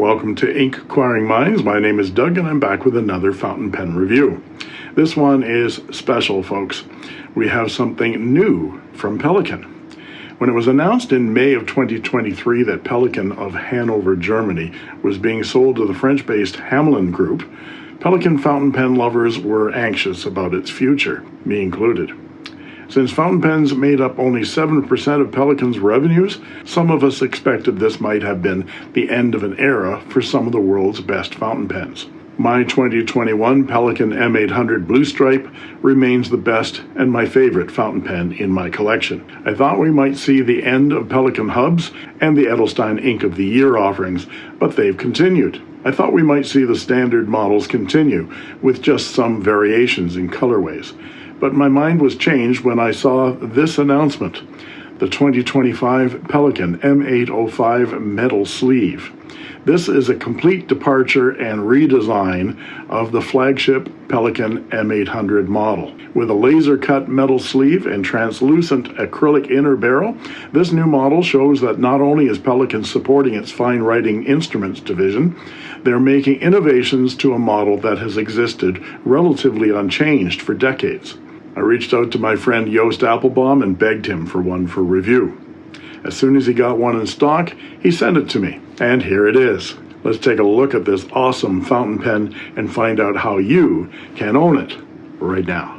welcome to Inkquiring Minds. My name is Doug and I'm back with another fountain pen review. This one is special, folks. We have something new from Pelikan. When it was announced in May of 2023 that Pelikan of Hanover, Germany was being sold to the French-based Hamelin Group, Pelikan fountain pen lovers were anxious about its future, me included. Since fountain pens made up only 7% of Pelikan's revenues, some of us expected this might have been the end of an era for some of the world's best fountain pens. My 2021 Pelikan M800 Blue Stripe remains the best and my favorite fountain pen in my collection. I thought we might see the end of Pelikan hubs and the Edelstein Ink of the Year offerings, but they've continued. I thought we might see the standard models continue, with just some variations in colorways. But my mind was changed when I saw this announcement, the 2025 Pelikan M805 Metal Sleeve. This is a complete departure and redesign of the flagship Pelikan M800 model. With a laser-cut metal sleeve and translucent acrylic inner barrel, this new model shows that not only is Pelikan supporting its fine writing instruments division, they're making innovations to a model that has existed relatively unchanged for decades. I reached out to my friend Joost Appelboom and begged him for one for review. As soon as he got one in stock, he sent it to me, and here it is. Let's take a look at this awesome fountain pen and find out how you can own it right now.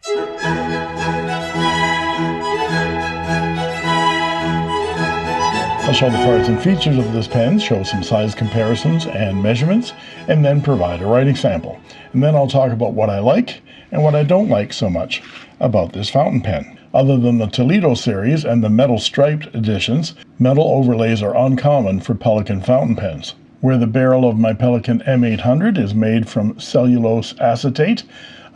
I'll show the parts and features of this pen, show some size comparisons and measurements, and then provide a writing sample. And then I'll talk about what I like and what I don't like so much about this fountain pen. Other than the Toledo series and the metal striped editions, metal overlays are uncommon for Pelikan fountain pens. Where the barrel of my Pelikan M800 is made from cellulose acetate,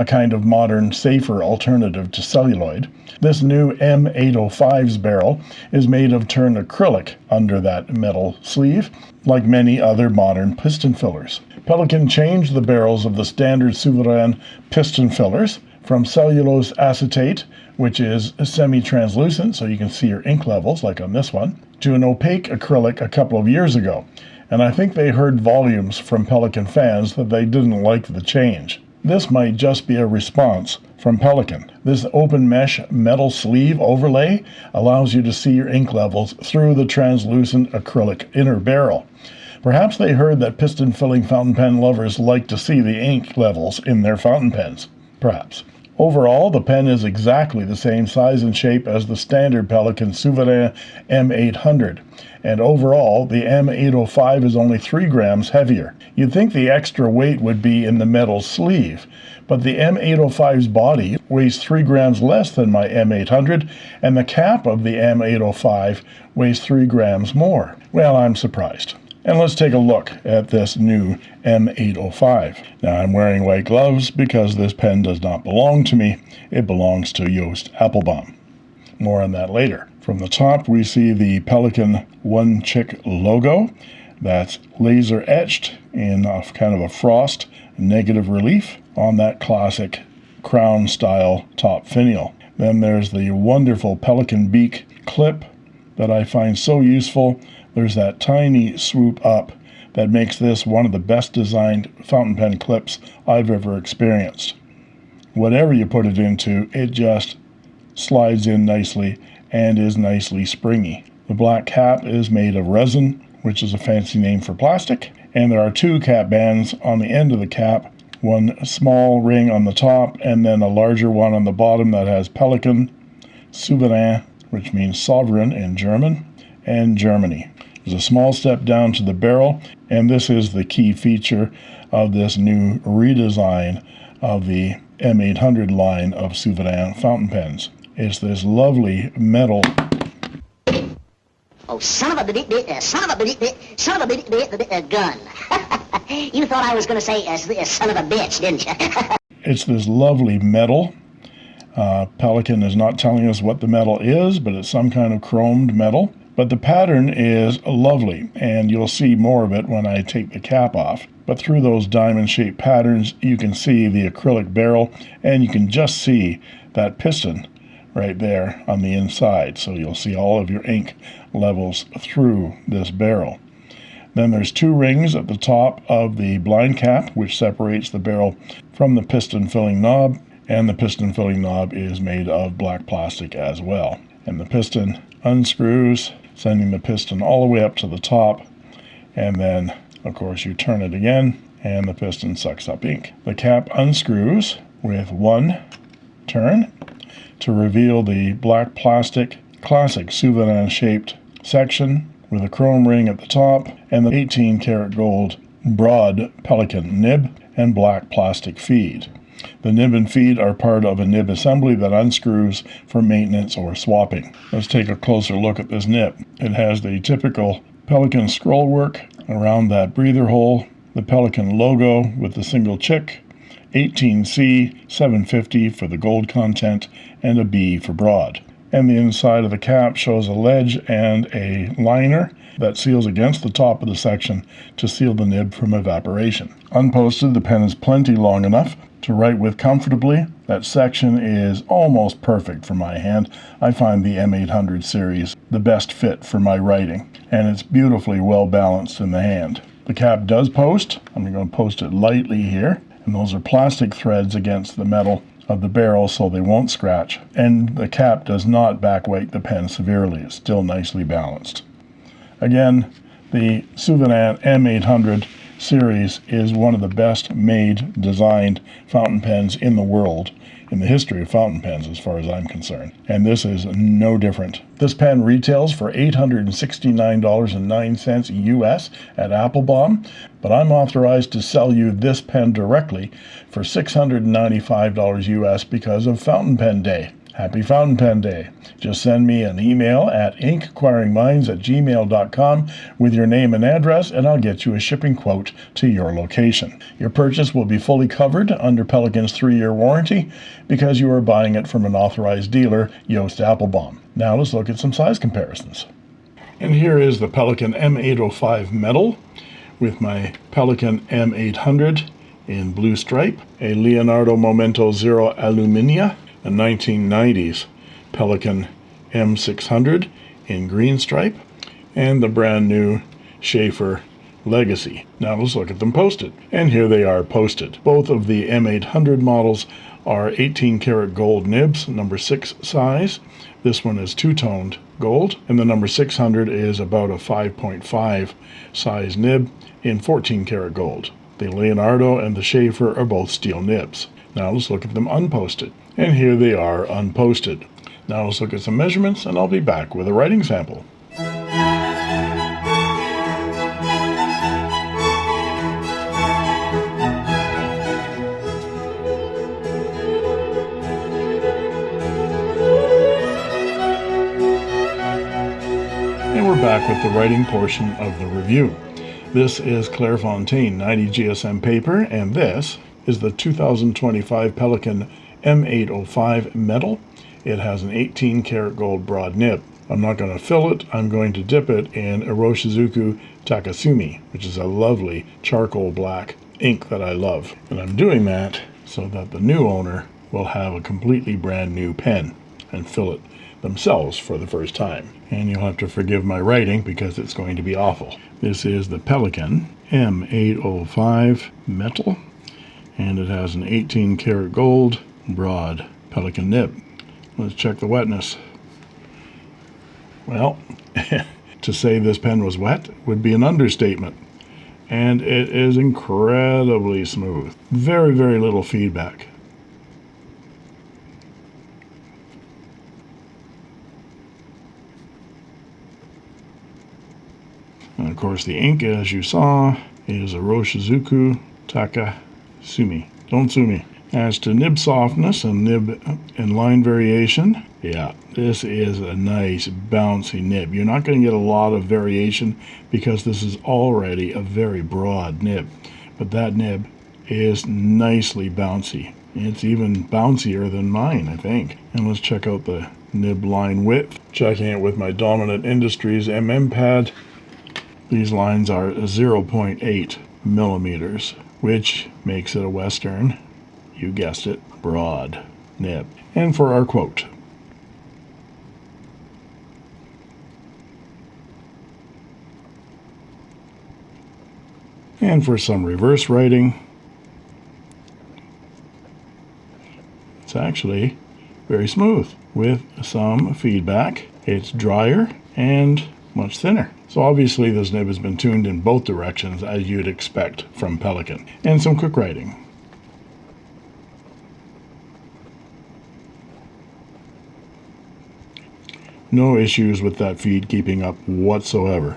a kind of modern, safer alternative to celluloid, this new M805's barrel is made of turned acrylic under that metal sleeve, like many other modern piston fillers. Pelikan changed the barrels of the standard Souverain piston fillers from cellulose acetate, which is semi-translucent so you can see your ink levels, like on this one, to an opaque acrylic a couple of years ago. And I think they heard volumes from Pelikan fans that they didn't like the change. This might just be a response from Pelikan. This open mesh metal sleeve overlay allows you to see your ink levels through the translucent acrylic inner barrel. Perhaps they heard that piston filling fountain pen lovers like to see the ink levels in their fountain pens. Perhaps. Overall, the pen is exactly the same size and shape as the standard Pelikan Souverain M800. And overall, the M805 is only 3 grams heavier. You'd think the extra weight would be in the metal sleeve, but the M805's body weighs 3 grams less than my M800, and the cap of the M805 weighs 3 grams more. Well, I'm surprised. And let's take a look at this new M805. Now, I'm wearing white gloves because this pen does not belong to me. It belongs to Joost Appelboom. More on that later. From the top, we see the Pelikan One Chick logo. That's laser etched in kind of a frost negative relief on that classic crown style top finial. Then there's the wonderful Pelikan beak clip that I find so useful. There's that tiny swoop up that makes this one of the best designed fountain pen clips I've ever experienced. Whatever you put it into, it just slides in nicely and is nicely springy. The black cap is made of resin, which is a fancy name for plastic, and there are 2 cap bands on the end of the cap, one small ring on the top and then a larger one on the bottom that has Pelikan, Souverain, which means sovereign in German, and Germany. There's a small step down to the barrel, and this is the key feature of this new redesign of the M800 line of Souverain fountain pens. It's this lovely metal. Oh, son of a gun. You thought I was going to say son of a bitch, didn't you? It's this lovely metal. Pelikan is not telling us what the metal is, but it's some kind of chromed metal. But the pattern is lovely, and you'll see more of it when I take the cap off. But through those diamond-shaped patterns, you can see the acrylic barrel, and you can just see that piston right there on the inside. So you'll see all of your ink levels through this barrel. Then there's two rings at the top of the blind cap, which separates the barrel from the piston filling knob, and the piston filling knob is made of black plastic as well. And the piston unscrews, sending the piston all the way up to the top, and then of course you turn it again and the piston sucks up ink. The cap unscrews with one turn to reveal the black plastic classic souvenir shaped section with a chrome ring at the top and the 18 karat gold broad Pelikan nib and black plastic feed. The nib and feed are part of a nib assembly that unscrews for maintenance or swapping. Let's take a closer look at this nib. It has the typical Pelikan scroll work around that breather hole, the Pelikan logo with the single chick, 18C 750 for the gold content, and a B for broad. And the inside of the cap shows a ledge and a liner that seals against the top of the section to seal the nib from evaporation. Unposted, the pen is plenty long enough to write with comfortably. That section is almost perfect for my hand. I find the M800 series the best fit for my writing, and it's beautifully well balanced in the hand. The cap does post. I'm going to post it lightly here, and those are plastic threads against the metal of the barrel so they won't scratch, and the cap does not backweight the pen severely. It's still nicely balanced. Again, the Souvenir M800 series is one of the best made, designed fountain pens in the world, in the history of fountain pens as far as I'm concerned, and this is no different. This pen retails for $869.09 US at Appelboom, but I'm authorized to sell you this pen directly for $695 US because of Fountain Pen Day. Happy Fountain Pen Day. Just send me an email at inkquiringminds@gmail.com with your name and address, and I'll get you a shipping quote to your location. Your purchase will be fully covered under Pelikan's 3-year warranty because you are buying it from an authorized dealer, Joost Appelboom. Now let's look at some size comparisons. And here is the Pelikan M805 Metal with my Pelikan M800 in blue stripe, a Leonardo Momento Zero Alumina, a 1990s Pelikan M600 in green stripe, and the brand new Sheaffer Legacy. Now let's look at them posted. And here they are posted. Both of the M800 models are 18 karat gold nibs, number 6 size. This one is two-toned gold, and the number 600 is about a 5.5 size nib in 14 karat gold. The Leonardo and the Sheaffer are both steel nibs. Now let's look at them unposted. And here they are unposted. Now let's look at some measurements, and I'll be back with a writing sample. And we're back with the writing portion of the review. This is Clairefontaine 90 GSM paper, and this is the 2025 Pelikan M805 Metal. It has an 18 karat gold broad nib. I'm not going to fill it. I'm going to dip it in Iroshizuku Takasumi, which is a lovely charcoal black ink that I love. And I'm doing that so that the new owner will have a completely brand new pen and fill it themselves for the first time. And you'll have to forgive my writing because it's going to be awful. This is the Pelikan M805 Metal, and it has an 18 karat gold broad Pelikan nib. Let's check the wetness. Well, to say this pen was wet would be an understatement. And it is incredibly smooth. Very, very little feedback. And of course the ink, as you saw, is Iroshizuku Takasumi. Don't sue me. As to nib softness and nib and line variation, yeah, this is a nice bouncy nib. You're not going to get a lot of variation because this is already a very broad nib. But that nib is nicely bouncy. It's even bouncier than mine, I think. And let's check out the nib line width. Checking it with my Dominant Industries MM pad. These lines are 0.8 millimeters, which makes it a Western, you guessed it, broad nib. And for our quote. And for some reverse writing, it's actually very smooth with some feedback. It's drier and much thinner. So obviously this nib has been tuned in both directions as you'd expect from Pelikan. And some quick writing. No issues with that feed keeping up whatsoever.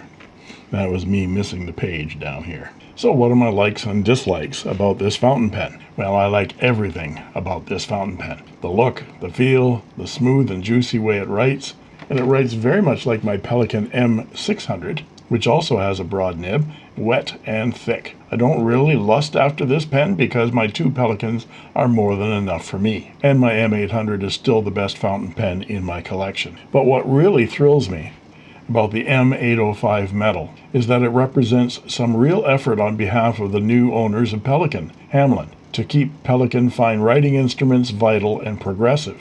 That was me missing the page down here. So what are my likes and dislikes about this fountain pen? Well, I like everything about this fountain pen. The look, the feel, the smooth and juicy way it writes, and it writes very much like my Pelikan M600, which also has a broad nib, wet and thick. I don't really lust after this pen because my two Pelikans are more than enough for me, and my M800 is still the best fountain pen in my collection. But what really thrills me about the M805 Metal is that it represents some real effort on behalf of the new owners of Pelikan, Hamlin, to keep Pelikan fine writing instruments vital and progressive.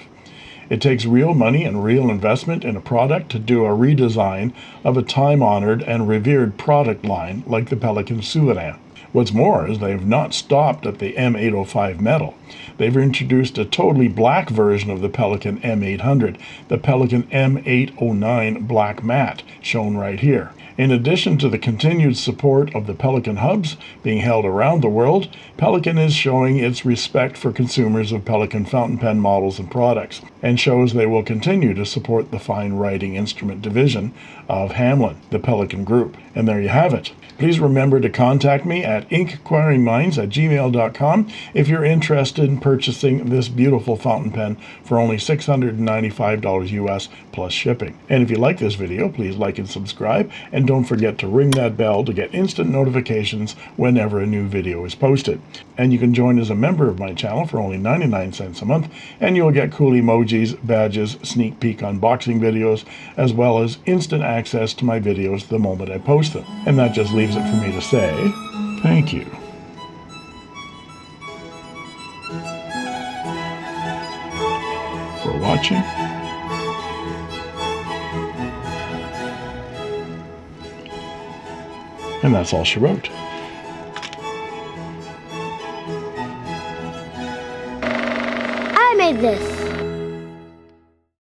It takes real money and real investment in a product to do a redesign of a time-honored and revered product line like the Pelikan Souverain. What's more is they've not stopped at the M805 Metal. They've introduced a totally black version of the Pelikan M800, the Pelikan M809 Black Matte, shown right here. In addition to the continued support of the Pelikan hubs being held around the world, Pelikan is showing its respect for consumers of Pelikan fountain pen models and products, and shows they will continue to support the fine writing instrument division of Hamlin, the Pelikan Group. And there you have it. Please remember to contact me at inkquiringminds@gmail.com if you're interested in purchasing this beautiful fountain pen for only $695 US plus shipping. And if you like this video, please like and subscribe, and don't forget to ring that bell to get instant notifications whenever a new video is posted. And you can join as a member of my channel for only 99 cents a month, and you'll get cool emojis, badges, sneak peek unboxing videos, as well as instant access to my videos the moment I post them. And that just leaves it for me to say thank you for watching. And that's all she wrote. I made this.